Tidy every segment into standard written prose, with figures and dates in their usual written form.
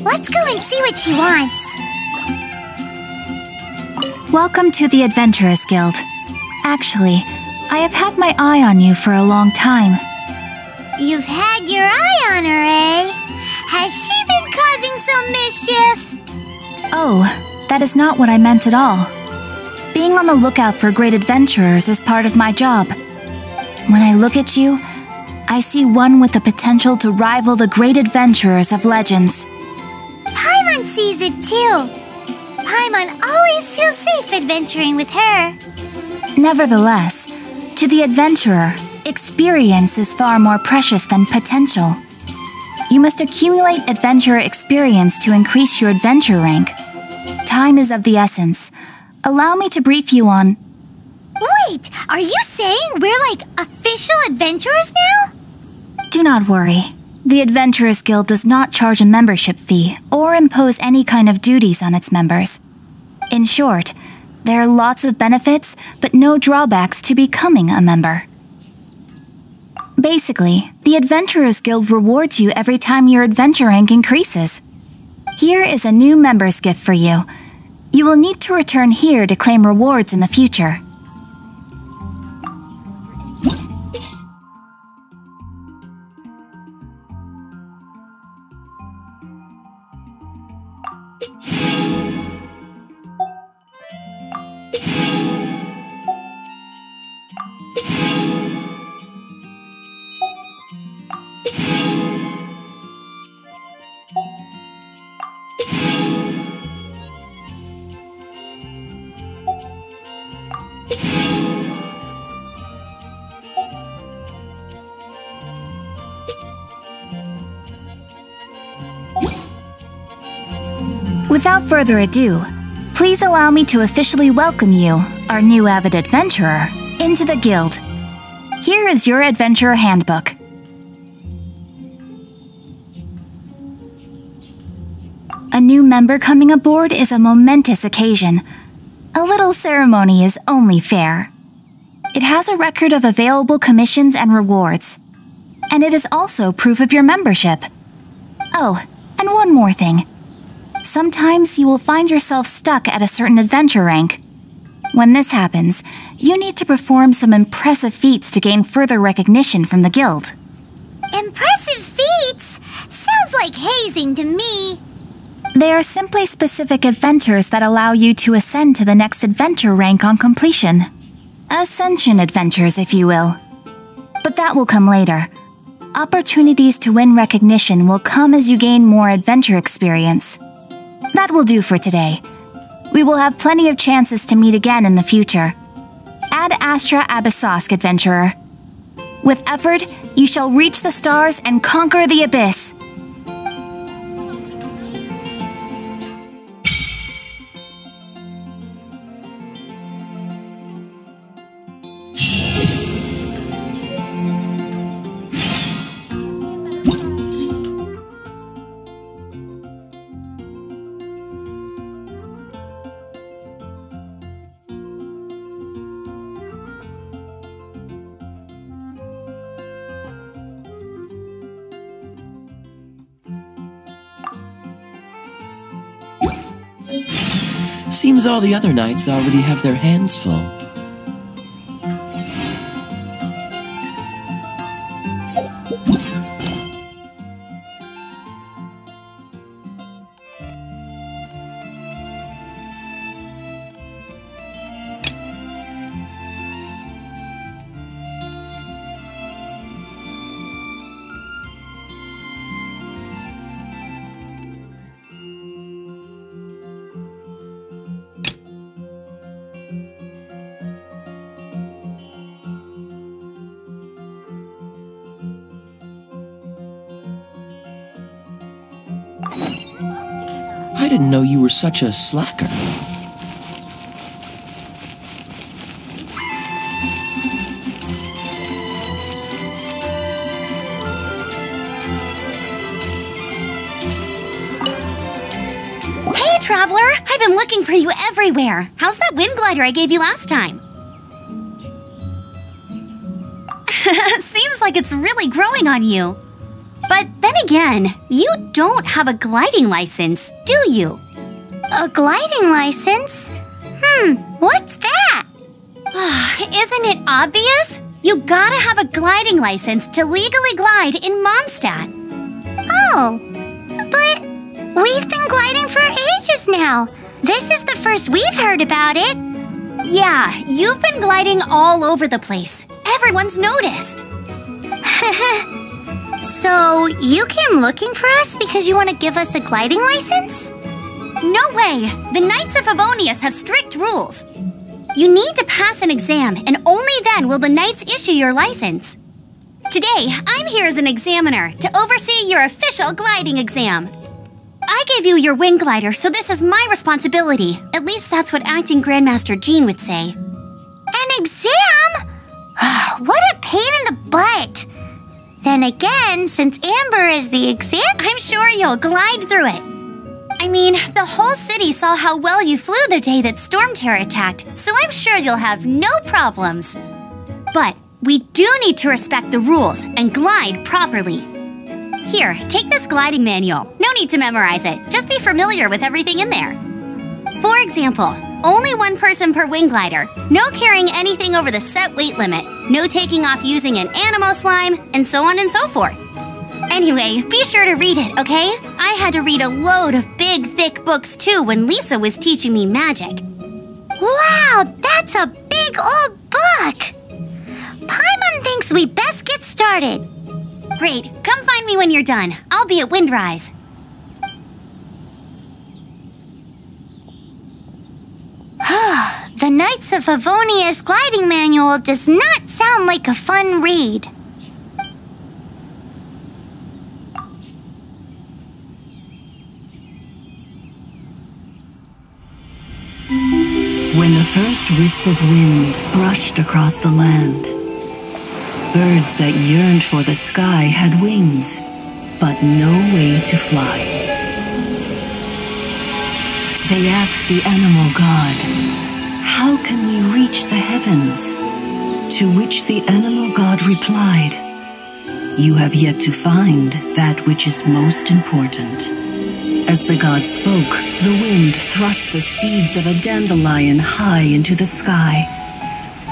Let's go and see what she wants. Welcome to the Adventurers Guild. Actually, I have had my eye on you for a long time. You've had your eye on her, eh? Has she been causing some mischief? Oh, that is not what I meant at all. Being on the lookout for great adventurers is part of my job. When I look at you, I see one with the potential to rival the great adventurers of legends. Paimon sees it too. Paimon always feels safe adventuring with her. Nevertheless, to the adventurer, experience is far more precious than potential. You must accumulate adventurer experience to increase your adventure rank. Time is of the essence. Allow me to brief you on... Wait, are you saying we're like official adventurers now? Do not worry. The Adventurers Guild does not charge a membership fee or impose any kind of duties on its members. In short, there are lots of benefits, but no drawbacks to becoming a member. Basically, the Adventurers Guild rewards you every time your adventure rank increases. Here is a new member's gift for you. You will need to return here to claim rewards in the future. Without further ado, please allow me to officially welcome you, our new avid adventurer, into the guild. Here is your adventurer handbook. A new member coming aboard is a momentous occasion. A little ceremony is only fair. It has a record of available commissions and rewards. And it is also proof of your membership. Oh, and one more thing. Sometimes you will find yourself stuck at a certain adventure rank. When this happens, you need to perform some impressive feats to gain further recognition from the guild. Impressive feats? Sounds like hazing to me. They are simply specific adventures that allow you to ascend to the next adventure rank on completion. Ascension adventures, if you will. But that will come later. Opportunities to win recognition will come as you gain more adventure experience. That will do for today. We will have plenty of chances to meet again in the future. Ad Astra Abyssosk, adventurer. With effort, you shall reach the stars and conquer the abyss. Seems all the other knights already have their hands full. I didn't know you were such a slacker. Hey, Traveler! I've been looking for you everywhere. How's that wind glider I gave you last time? Seems like it's really growing on you. But then again, you don't have a gliding license, do you? A gliding license? What's that? Isn't it obvious? You gotta have a gliding license to legally glide in Mondstadt. Oh, but we've been gliding for ages now. This is the first we've heard about it. Yeah, you've been gliding all over the place. Everyone's noticed. So, you came looking for us because you want to give us a gliding license? No way! The Knights of Favonius have strict rules. You need to pass an exam, and only then will the Knights issue your license. Today, I'm here as an examiner to oversee your official gliding exam. I gave you your wing glider, so this is my responsibility. At least that's what Acting Grandmaster Jean would say. An exam? What a pain in the butt. Then again, since Amber is the exam, I'm sure you'll glide through it. I mean, the whole city saw how well you flew the day that Storm Terror attacked, so I'm sure you'll have no problems. But we do need to respect the rules and glide properly. Here, take this gliding manual. No need to memorize it, just be familiar with everything in there. For example, only one person per wing glider, no carrying anything over the set weight limit, no taking off using an Animo slime, and so on and so forth. Anyway, be sure to read it, okay? I had to read a load of big, thick books too when Lisa was teaching me magic. Wow, that's a big old book! Paimon thinks we best get started. Great, come find me when you're done. I'll be at Windrise. The Knights of Favonius gliding manual does not sound like a fun read. When the first wisp of wind brushed across the land, birds that yearned for the sky had wings, but no way to fly. They asked the animal god, "How can we reach the heavens?" To which the animal god replied, "You have yet to find that which is most important." As the god spoke, the wind thrust the seeds of a dandelion high into the sky.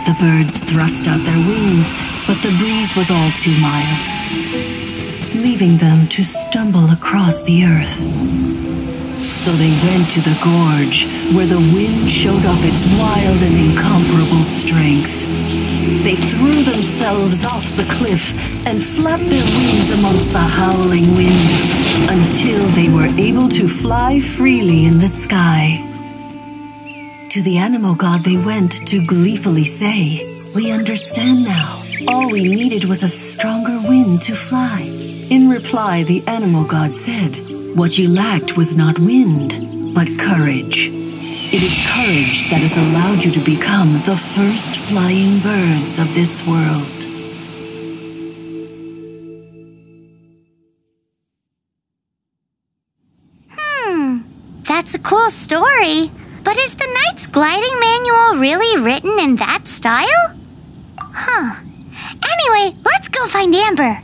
The birds thrust out their wings, but the breeze was all too mild, leaving them to stumble across the earth. So they went to the gorge, where the wind showed off its wild and incomparable strength. They threw themselves off the cliff and flapped their wings amongst the howling winds until they were able to fly freely in the sky. To the animal god they went to gleefully say, "We understand now. All we needed was a stronger wind to fly." In reply, the animal god said, "What you lacked was not wind, but courage. It is courage that has allowed you to become the first flying birds of this world." That's a cool story. But is the Knight's gliding manual really written in that style? Anyway, let's go find Amber.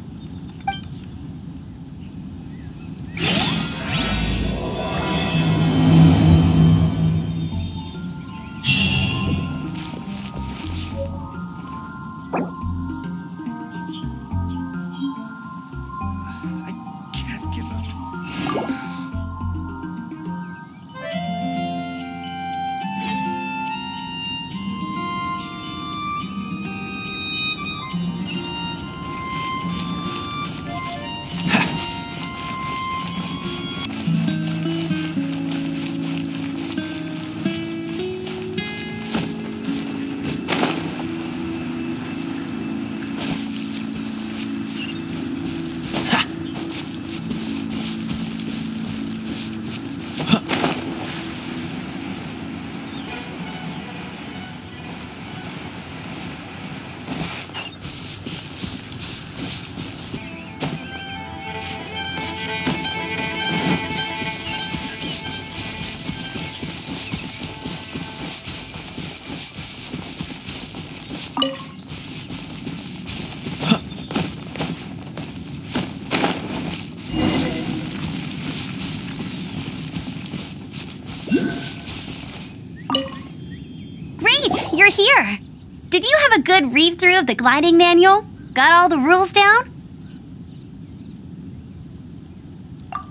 did you have a good read-through of the gliding manual? Got all the rules down?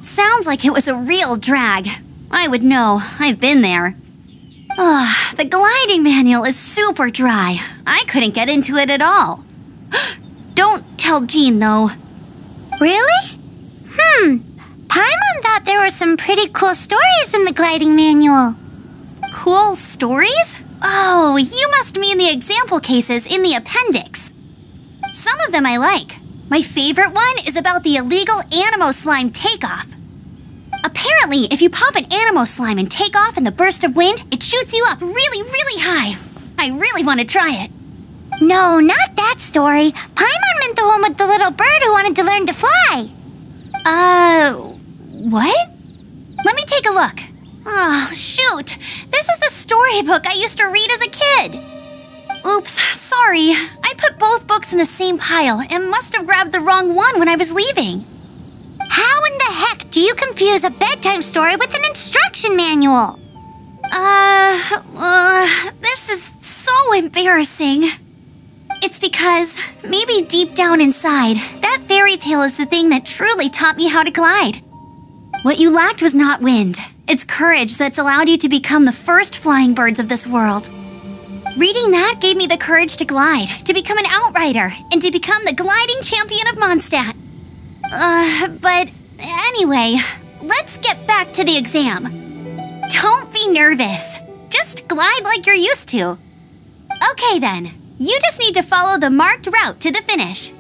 Sounds like it was a real drag. I would know. I've been there. Ugh, the gliding manual is super dry. I couldn't get into it at all. Don't tell Jean, though. Really? Paimon thought there were some pretty cool stories in the gliding manual. Cool stories? Oh, you must mean the example cases in the appendix. Some of them I like. My favorite one is about the illegal Animo Slime takeoff. Apparently, if you pop an Animo Slime and take off in the burst of wind, it shoots you up really, really high. I really want to try it. No, not that story. Paimon meant the one with the little bird who wanted to learn to fly. What? Let me take a look. Oh, shoot. This is the storybook I used to read as a kid. Oops, sorry. I put both books in the same pile and must have grabbed the wrong one when I was leaving. How in the heck do you confuse a bedtime story with an instruction manual? This is so embarrassing. It's because, maybe deep down inside, that fairy tale is the thing that truly taught me how to glide. What you lacked was not wind. It's courage that's allowed you to become the first flying birds of this world. Reading that gave me the courage to glide, to become an outrider, and to become the gliding champion of Mondstadt. But anyway, let's get back to the exam. Don't be nervous. Just glide like you're used to. Okay then, you just need to follow the marked route to the finish.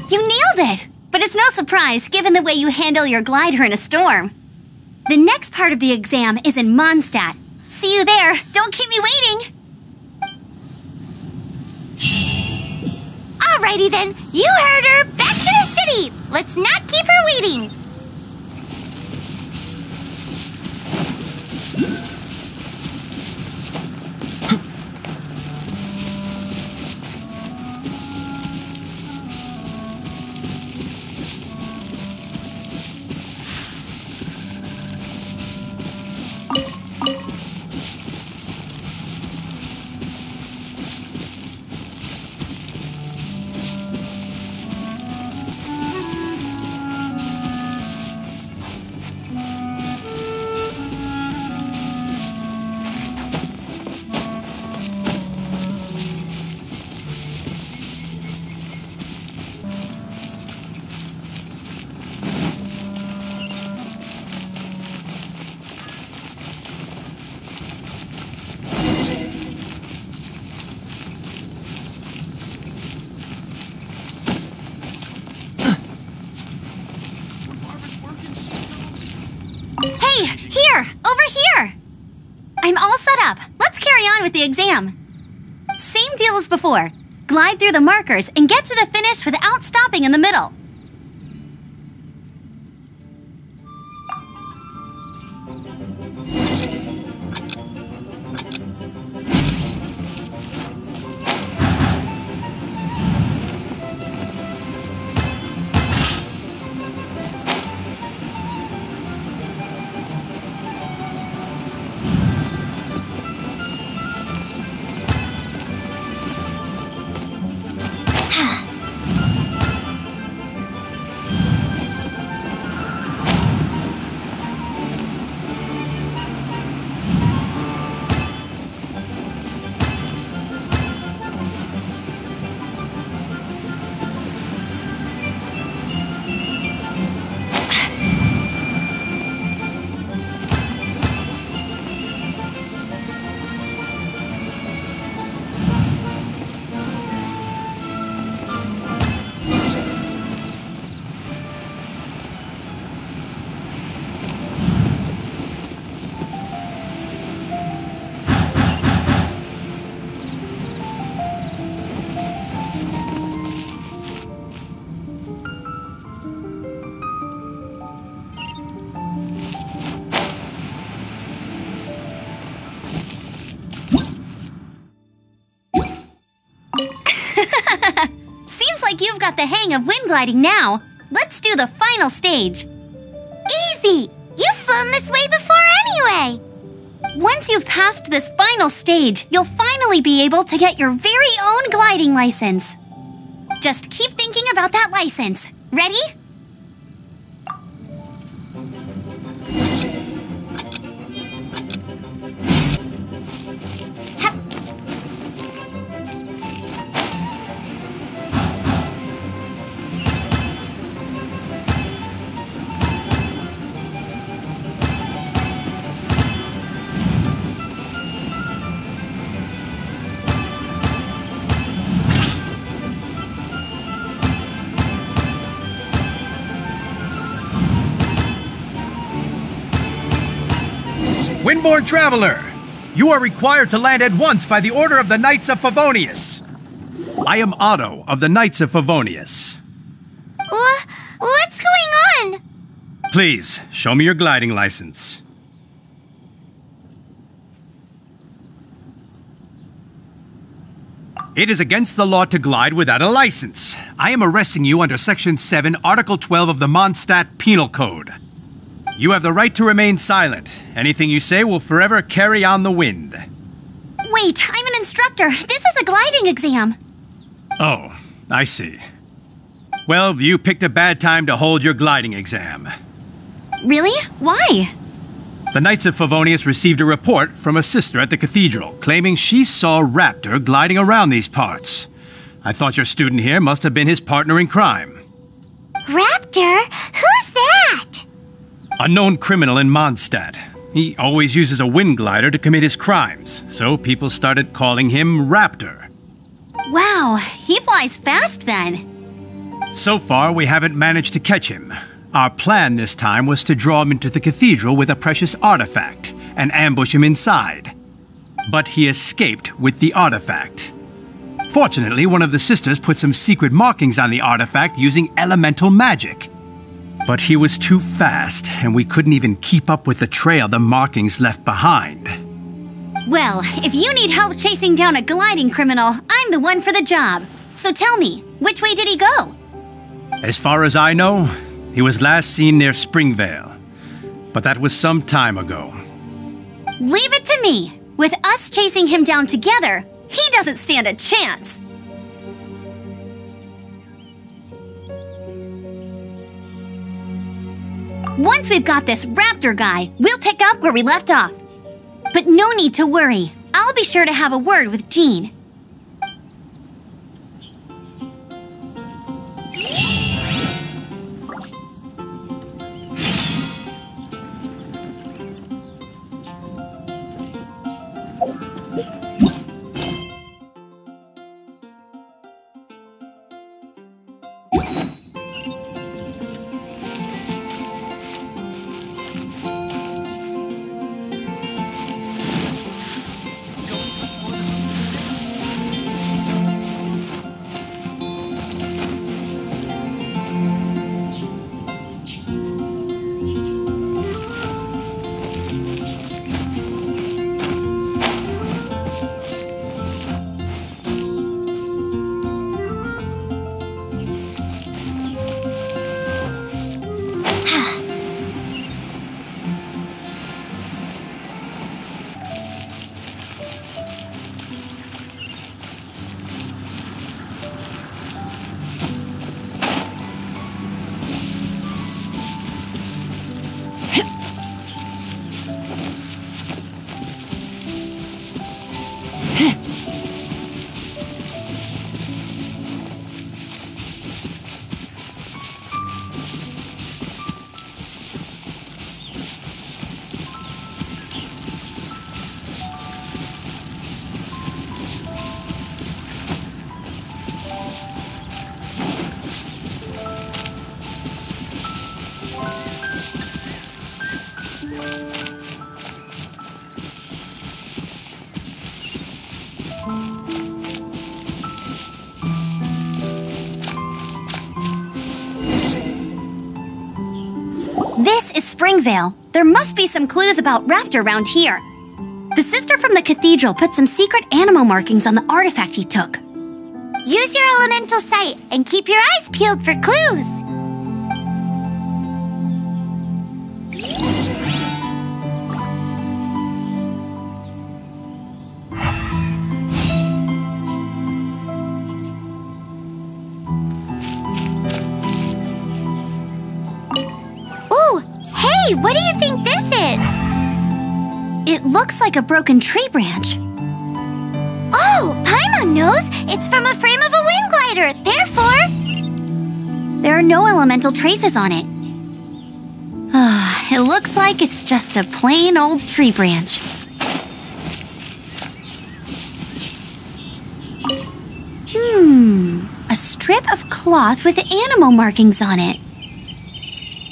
You nailed it! But it's no surprise, given the way you handle your glider in a storm. The next part of the exam is in Mondstadt. See you there! Don't keep me waiting! Alrighty then, you heard her! Back to the city! Let's not keep her waiting! Hey, here! Over here! I'm all set up. Let's carry on with the exam. Same deal as before. Glide through the markers and get to the finish without stopping in the middle. like you've got the hang of wind gliding now. Let's do the final stage. Easy! You've flown this way before anyway! Once you've passed this final stage, you'll finally be able to get your very own gliding license. Just keep thinking about that license. Ready? Windborne Traveler, you are required to land at once by the order of the Knights of Favonius. I am Otto of the Knights of Favonius. What's going on? Please, show me your gliding license. It is against the law to glide without a license. I am arresting you under Section 7, Article 12 of the Mondstadt Penal Code. You have the right to remain silent. Anything you say will forever carry on the wind. Wait, I'm an instructor. This is a gliding exam. Oh, I see. Well, you picked a bad time to hold your gliding exam. Really? Why? The Knights of Favonius received a report from a sister at the cathedral claiming she saw Raptor gliding around these parts. I thought your student here must have been his partner in crime. Raptor? Who's that? A known criminal in Mondstadt. He always uses a wind glider to commit his crimes, so people started calling him Raptor. Wow, he flies fast then. So far, we haven't managed to catch him. Our plan this time was to draw him into the cathedral with a precious artifact and ambush him inside. But he escaped with the artifact. Fortunately, one of the sisters put some secret markings on the artifact using elemental magic. But he was too fast, and we couldn't even keep up with the trail the markings left behind. Well, if you need help chasing down a gliding criminal, I'm the one for the job. So tell me, which way did he go? As far as I know, he was last seen near Springvale. But that was some time ago. Leave it to me. With us chasing him down together, he doesn't stand a chance. Once we've got this Raptor guy, we'll pick up where we left off. But no need to worry. I'll be sure to have a word with Jean. This is Springvale. There must be some clues about Raptor around here. The sister from the cathedral put some secret animal markings on the artifact he took. Use your elemental sight and keep your eyes peeled for clues. Ooh, hey, what do you think this is? It looks like a broken tree branch. Oh, Paimon knows! It's from a frame of a wind glider, therefore... There are no elemental traces on it. It looks like it's just a plain old tree branch. A strip of cloth with animal markings on it.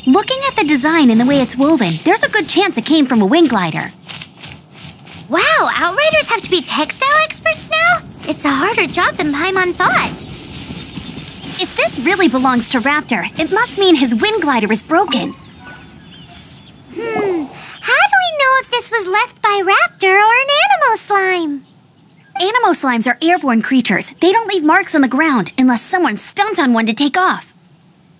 Looking at the design and the way it's woven, there's a good chance it came from a wind glider. Wow, Outriders have to be textile experts now? It's a harder job than Paimon thought. If this really belongs to Raptor, it must mean his wind glider is broken. How do we know if this was left by Raptor or an Animo slime? Animo slimes are airborne creatures. They don't leave marks on the ground unless someone stomped on one to take off.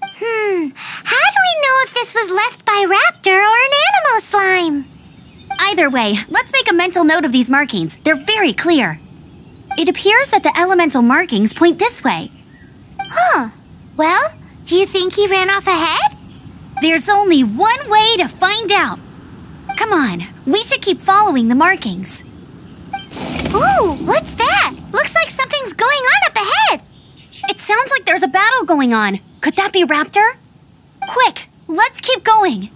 How do we know if this was left by Raptor or an Animo slime? Either way, let's make a mental note of these markings. They're very clear. It appears that the elemental markings point this way. Huh. Well, do you think he ran off ahead? There's only one way to find out. Come on, we should keep following the markings. Ooh, what's that? Looks like something's going on up ahead. It sounds like there's a battle going on. Could that be Raptor? Quick, let's keep going.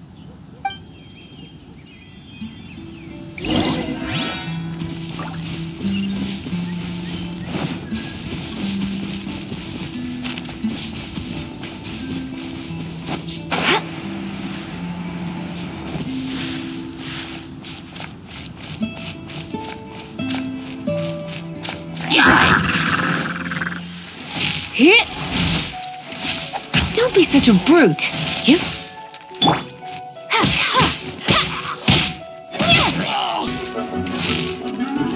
Hit! Don't be such a brute. You.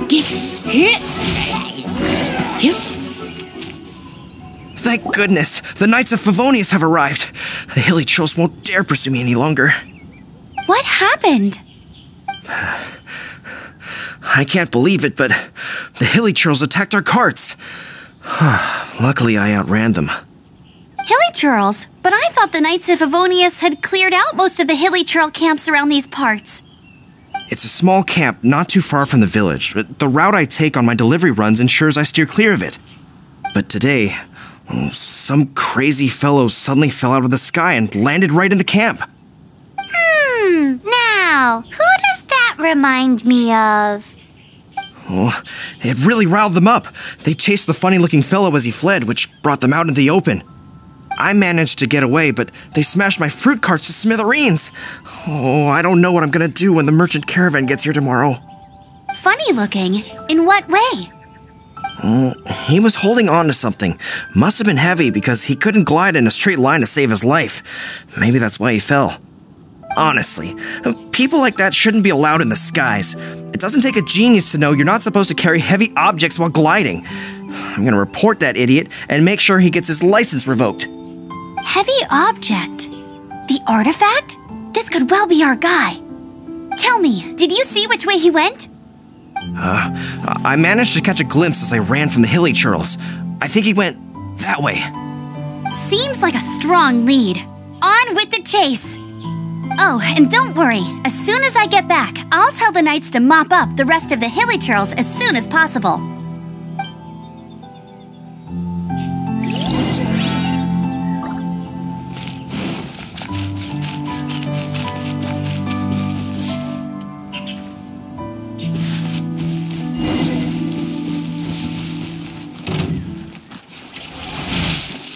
Get hit. You. Thank goodness, the Knights of Favonius have arrived. The Hilly Trolls won't dare pursue me any longer. What happened? I can't believe it, but the Hilly Trolls attacked our carts. Luckily, I outran them. Hilly Churls? But I thought the Knights of Favonius had cleared out most of the Hilly Churl camps around these parts. It's a small camp not too far from the village, but the route I take on my delivery runs ensures I steer clear of it. But today, some crazy fellow suddenly fell out of the sky and landed right in the camp. Now, who does that remind me of? Oh, it really riled them up. They chased the funny-looking fellow as he fled, which brought them out into the open. I managed to get away, but they smashed my fruit carts to smithereens. Oh, I don't know what I'm gonna do when the merchant caravan gets here tomorrow. Funny looking? In what way? He was holding on to something. Must have been heavy because he couldn't glide in a straight line to save his life. Maybe that's why he fell. Honestly, people like that shouldn't be allowed in the skies. It doesn't take a genius to know you're not supposed to carry heavy objects while gliding. I'm gonna report that idiot and make sure he gets his license revoked. Heavy object? The artifact? This could well be our guy. Tell me, did you see which way he went? I managed to catch a glimpse as I ran from the Hilly Churls. I think he went that way. Seems like a strong lead. On with the chase! Oh, and don't worry. As soon as I get back, I'll tell the Knights to mop up the rest of the Hilly Churls as soon as possible.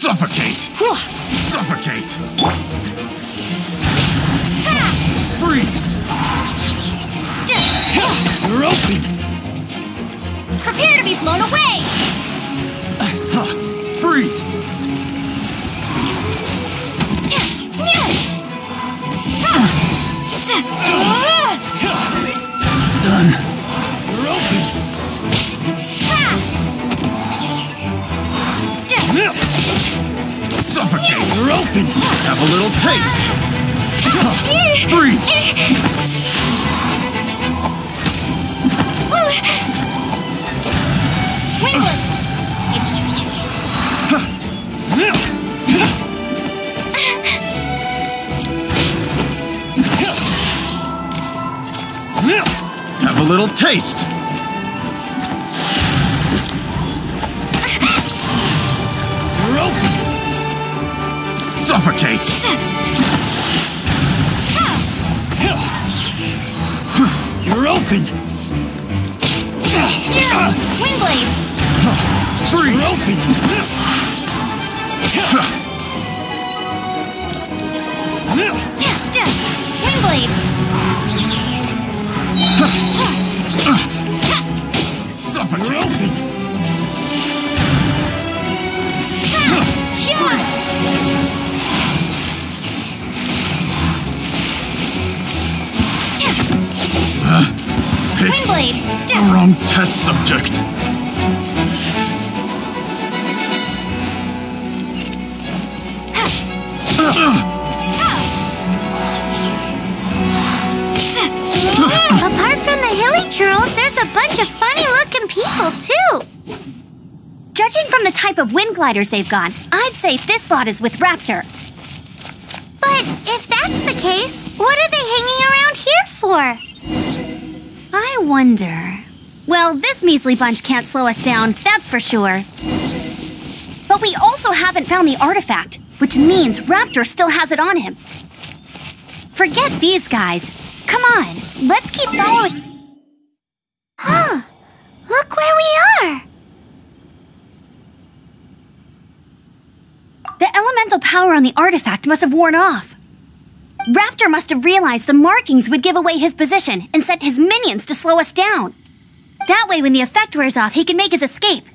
Suffocate! Suffocate! Freeze! You're open! Prepare to be blown away! Freeze! Done. You're open! You're open! Have a little taste! Freeze! Have a little taste! You're open! Suffocate! You're open! Windblade! Freeze! You're open! Windblade! Suffocate! You're open! Windblade! The wrong test subject! Apart from the hilly churls, there's a bunch of funny-looking people, too. Judging from the type of wind gliders they've got, I'd say this lot is with Raptor. But if that's the case, what are they hanging around here for? I wonder... Well, this measly bunch can't slow us down, that's for sure. But we also haven't found the artifact, which means Raptor still has it on him. Forget these guys. Come on, let's keep following... Huh. Look where we are. The elemental power on the artifact must have worn off. Raptor must have realized the markings would give away his position and sent his minions to slow us down. That way, when the effect wears off, he can make his escape.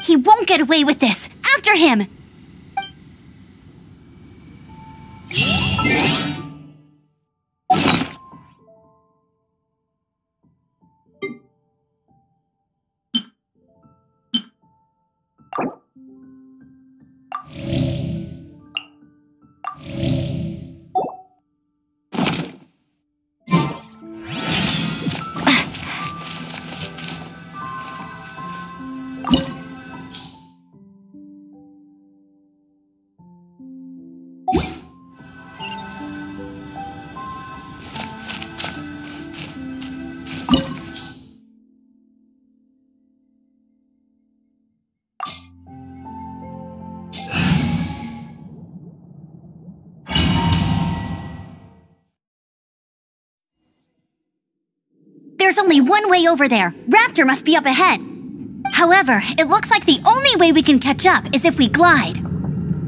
He won't get away with this. After him! There's only one way over there. Raptor must be up ahead. However, it looks like the only way we can catch up is if we glide.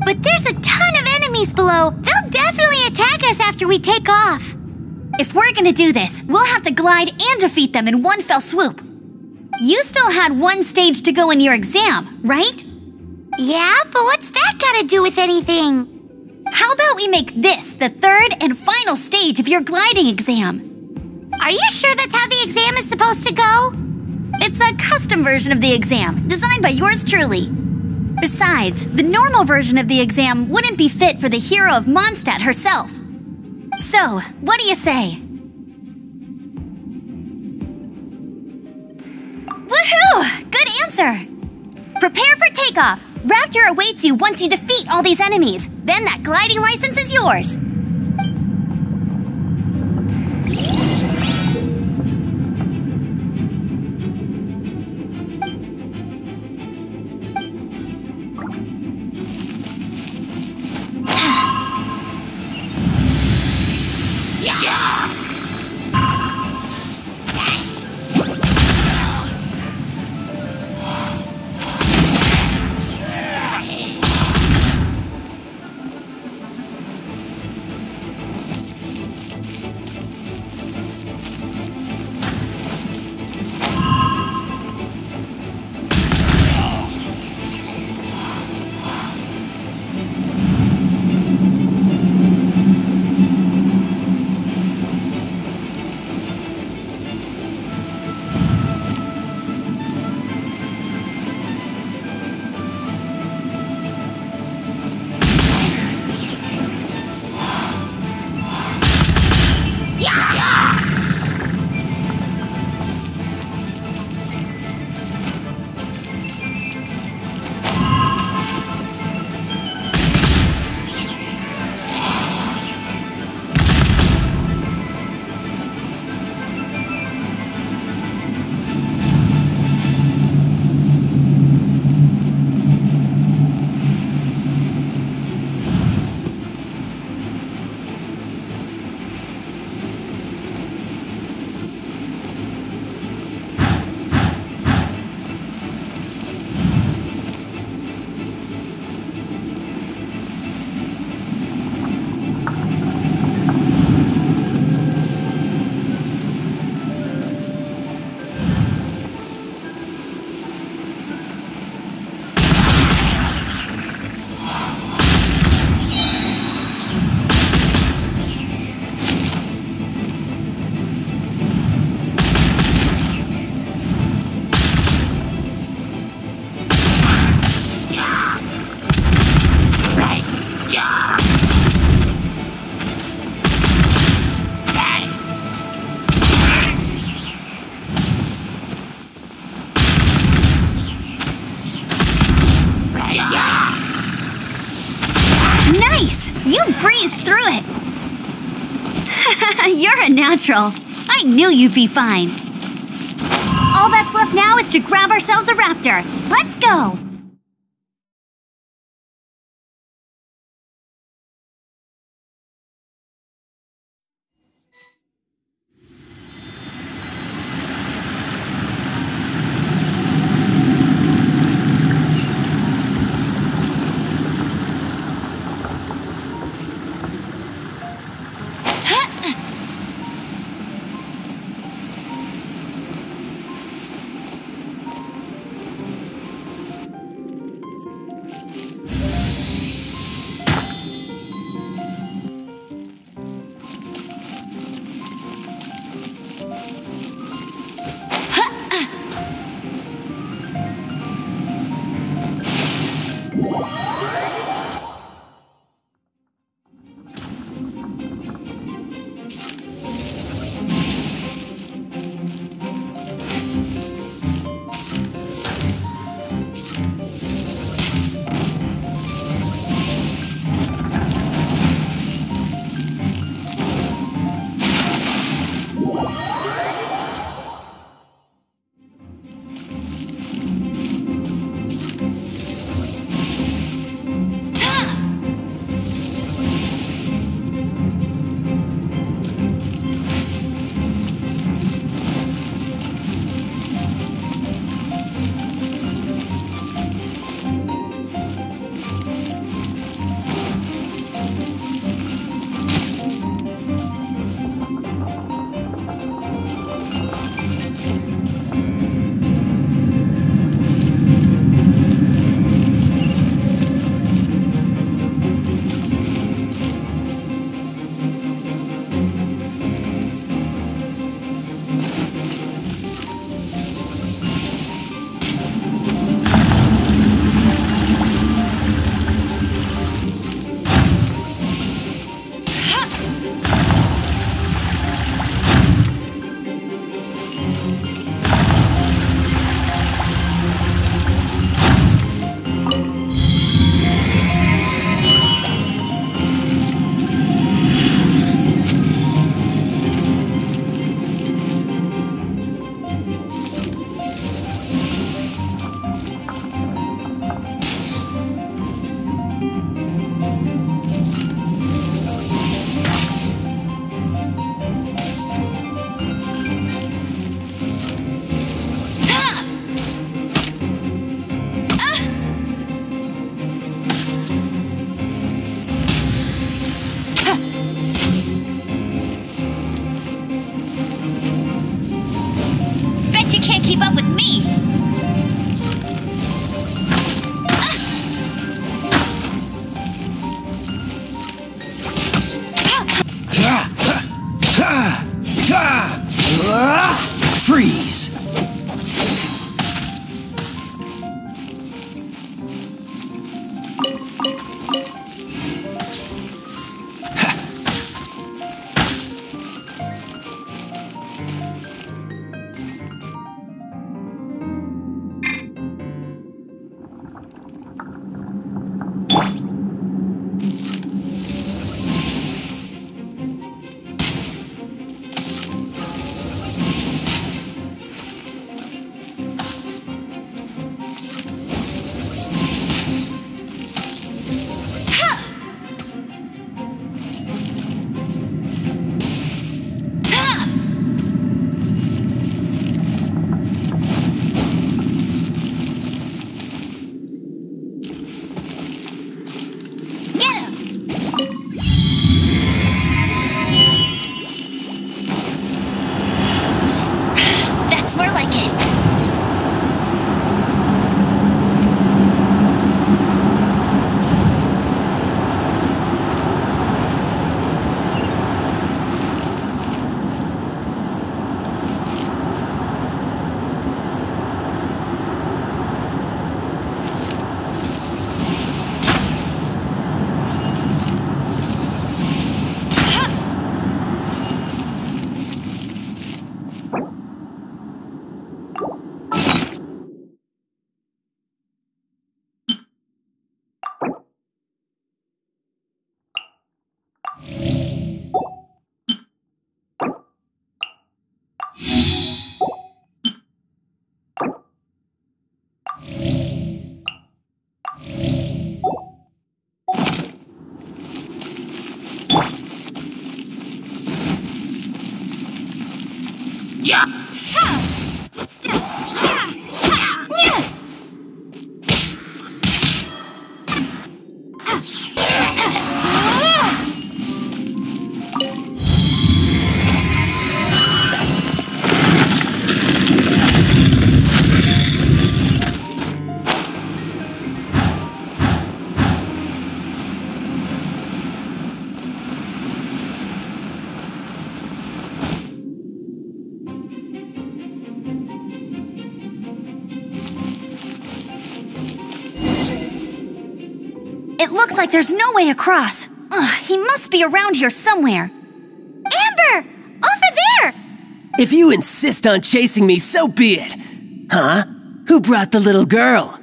But there's a ton of enemies below. They'll definitely attack us after we take off. If we're gonna do this, we'll have to glide and defeat them in one fell swoop. You still had one stage to go in your exam, right? Yeah, but what's that gotta do with anything? How about we make this the third and final stage of your gliding exam? Are you sure that's how the exam is supposed to go? It's a custom version of the exam, designed by yours truly. Besides, the normal version of the exam wouldn't be fit for the hero of Mondstadt herself. So, what do you say? Woohoo! Good answer! Prepare for takeoff. Raptor awaits you once you defeat all these enemies. Then that gliding license is yours. Nice! You breezed through it! You're a natural. I knew you'd be fine. All that's left now is to grab ourselves a raptor. Let's go! keep up with me! Freeze! It looks like there's no way across. Ugh, he must be around here somewhere. Amber! Over there! If you insist on chasing me, so be it. Huh? Who brought the little girl?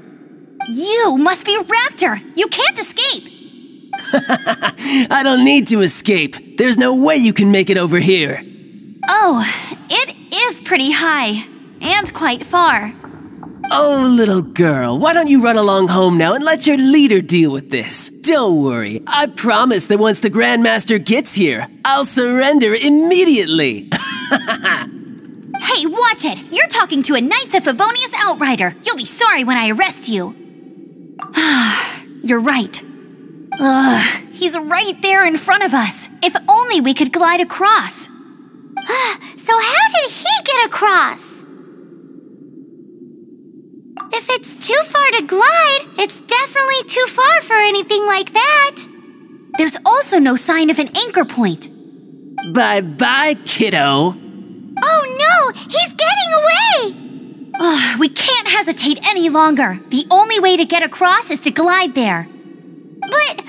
You must be Raptor! You can't escape! I don't need to escape. There's no way you can make it over here. Oh, it is pretty high. And quite far. Oh, little girl, why don't you run along home now and let your leader deal with this? Don't worry, I promise that once the Grandmaster gets here, I'll surrender immediately. Hey, watch it! You're talking to a Knights of Favonius outrider. You'll be sorry when I arrest you. You're right. Ugh, he's right there in front of us. If only we could glide across. So how did he get across? If it's too far to glide, it's definitely too far for anything like that. There's also no sign of an anchor point. Bye-bye, kiddo. Oh no! He's getting away! We can't hesitate any longer. The only way to get across is to glide there. But...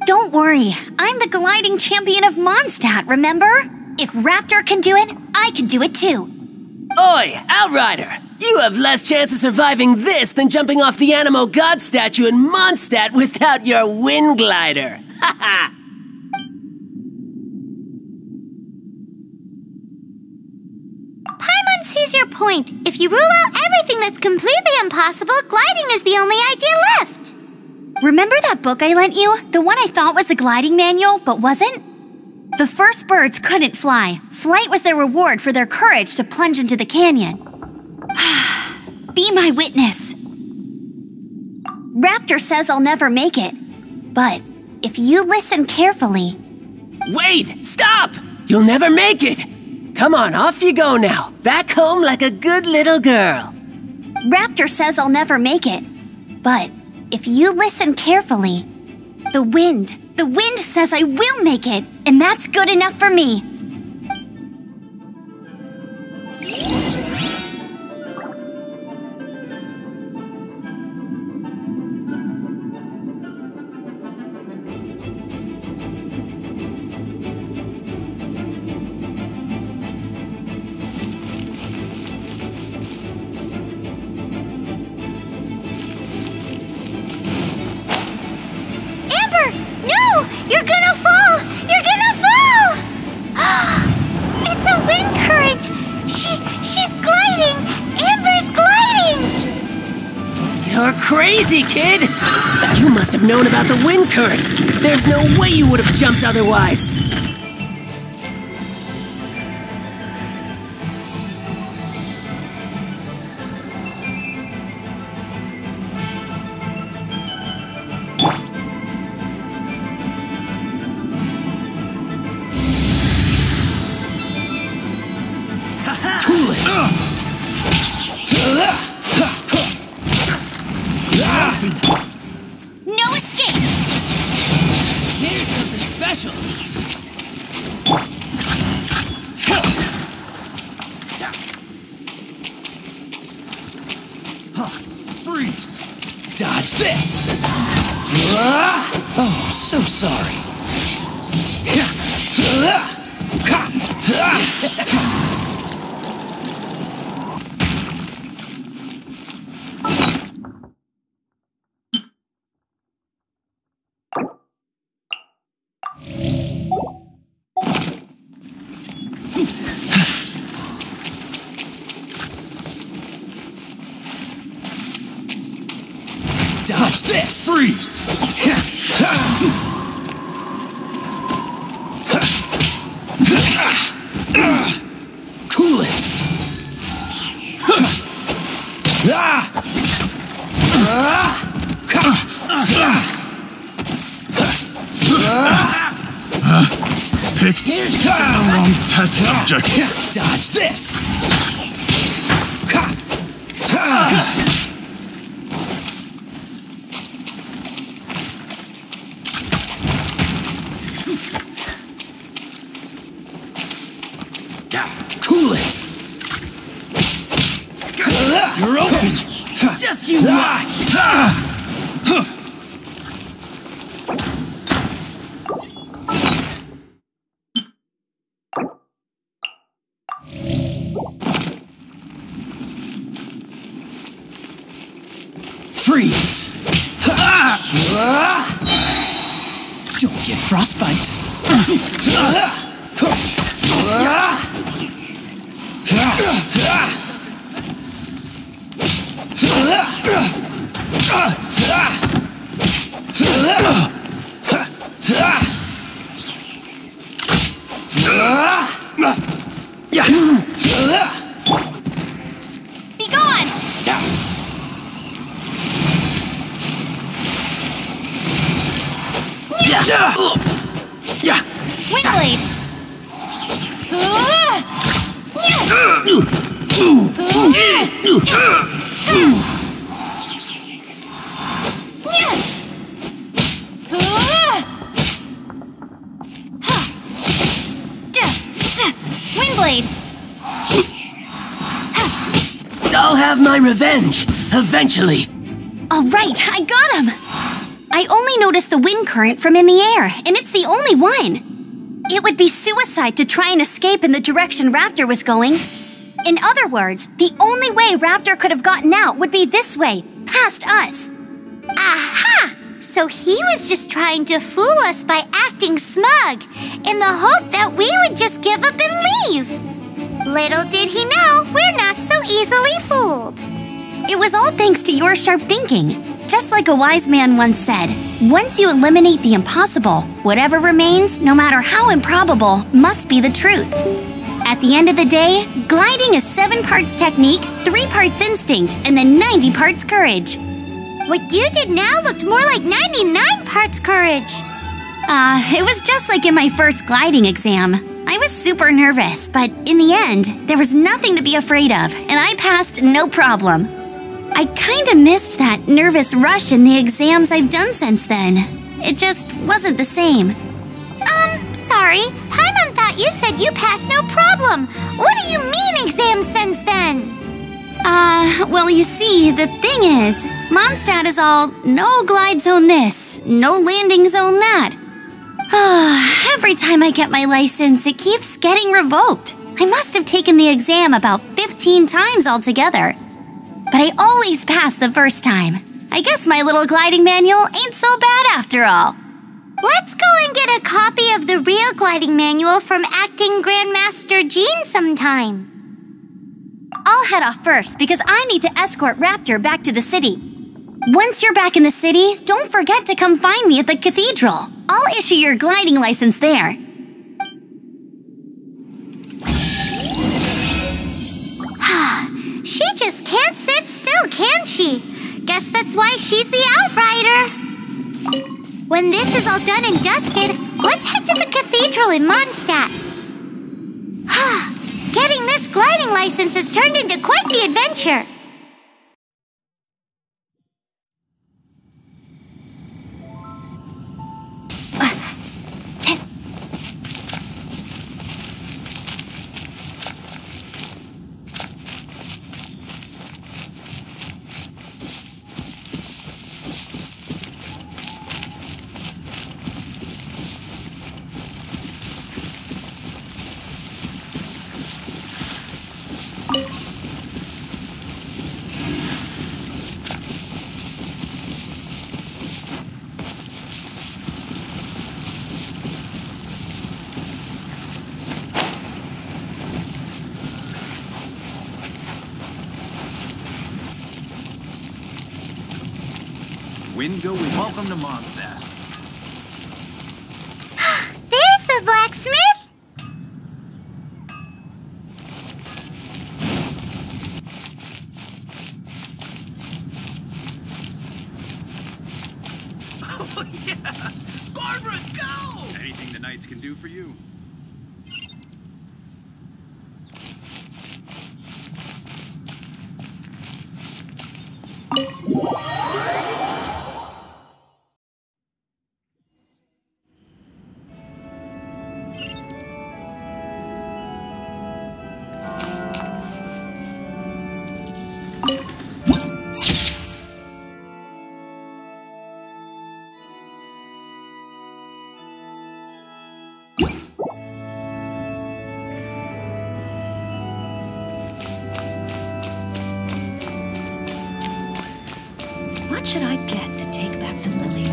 Don't worry. I'm the gliding champion of Mondstadt, remember? If Raptor can do it, I can do it too. Oi, Outrider! You have less chance of surviving this than jumping off the Animo God statue in Mondstadt without your wind glider. Haha! Paimon sees your point. If you rule out everything that's completely impossible, gliding is the only idea left. Remember that book I lent you? The one I thought was the gliding manual, but wasn't? The first birds couldn't fly. Flight was their reward for their courage to plunge into the canyon. Be my witness. Raptor says I'll never make it. But if you listen carefully... Wait! Stop! You'll never make it! Come on, off you go now. Back home like a good little girl. Raptor says I'll never make it. But if you listen carefully, the wind says I will make it, and that's good enough for me. You're gonna fall! You're gonna fall! It's a wind current! She's gliding! Amber's gliding! You're crazy, kid! You must have known about the wind current. There's no way you would have jumped otherwise. No escape! Here's something special. Freeze! Dodge this! Oh, so sorry. Dodge this! Freeze! Cool Picked the wrong test subject. Dodge this! Cool it! You're open! Just you watch! Freeze! Don't get frostbite! Be gone! Windblade! Windblade! I'll have my revenge, eventually. All right, I got him! I only noticed the wind current from in the air, and it's the only one. It would be suicide to try and escape in the direction Raptor was going. In other words, the only way Raptor could have gotten out would be this way, past us. Aha! So he was just trying to fool us by acting smug, in the hope that we would just give up and leave. Little did he know, we're not so easily fooled. It was all thanks to your sharp thinking. Just like a wise man once said, once you eliminate the impossible, whatever remains, no matter how improbable, must be the truth. At the end of the day, gliding is 7 parts technique, 3 parts instinct, and then 90 parts courage. What you did now looked more like 99 parts courage. It was just like in my first gliding exam. I was super nervous, but in the end, there was nothing to be afraid of, and I passed no problem. I kinda missed that nervous rush in the exams I've done since then. It just wasn't the same. Sorry. Paimon thought you said you passed no problem. What do you mean exams since then? Well, you see, the thing is, Mondstadt is all no glide zone this, no landing zone that. Every time I get my license, it keeps getting revoked. I must have taken the exam about 15 times altogether. But I always pass the first time. I guess my little gliding manual ain't so bad after all. Let's go and get a copy of the real gliding manual from Acting Grandmaster Jean sometime. I'll head off first because I need to escort Raptor back to the city. Once you're back in the city, don't forget to come find me at the cathedral. I'll issue your gliding license there. She just can't sit still, can she? Guess that's why she's the outrider. When this is all done and dusted, let's head to the cathedral in Mondstadt. Getting this gliding license has turned into quite the adventure. Wingo, welcome to Mondstadt. There's the blacksmith! Oh, yeah! Barbara, go! Anything the knights can do for you. What should I get to take back to Lily?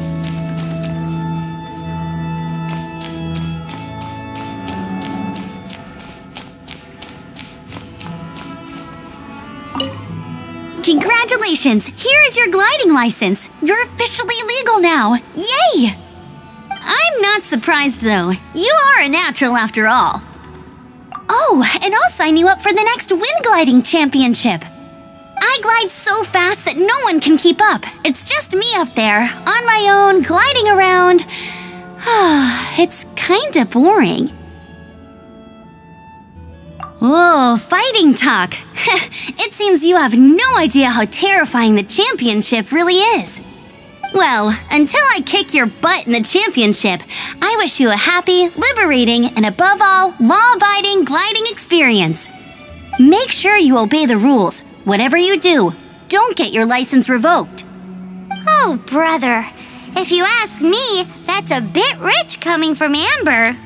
Congratulations! Here is your gliding license. You're officially legal now. Yay! I'm not surprised though. You are a natural after all. Oh, and I'll sign you up for the next wind gliding championship. I glide so fast that no one can keep up. It's just me up there, on my own, gliding around. It's kinda boring. Whoa, fighting talk. It seems you have no idea how terrifying the championship really is. Well, until I kick your butt in the championship, I wish you a happy, liberating, and above all, law-abiding gliding experience. Make sure you obey the rules. Whatever you do, don't get your license revoked. Oh, brother. If you ask me, that's a bit rich coming from Amber.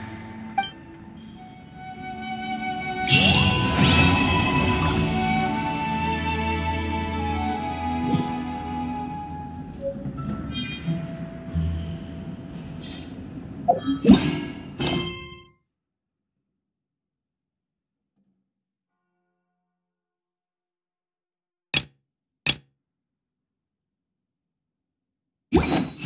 You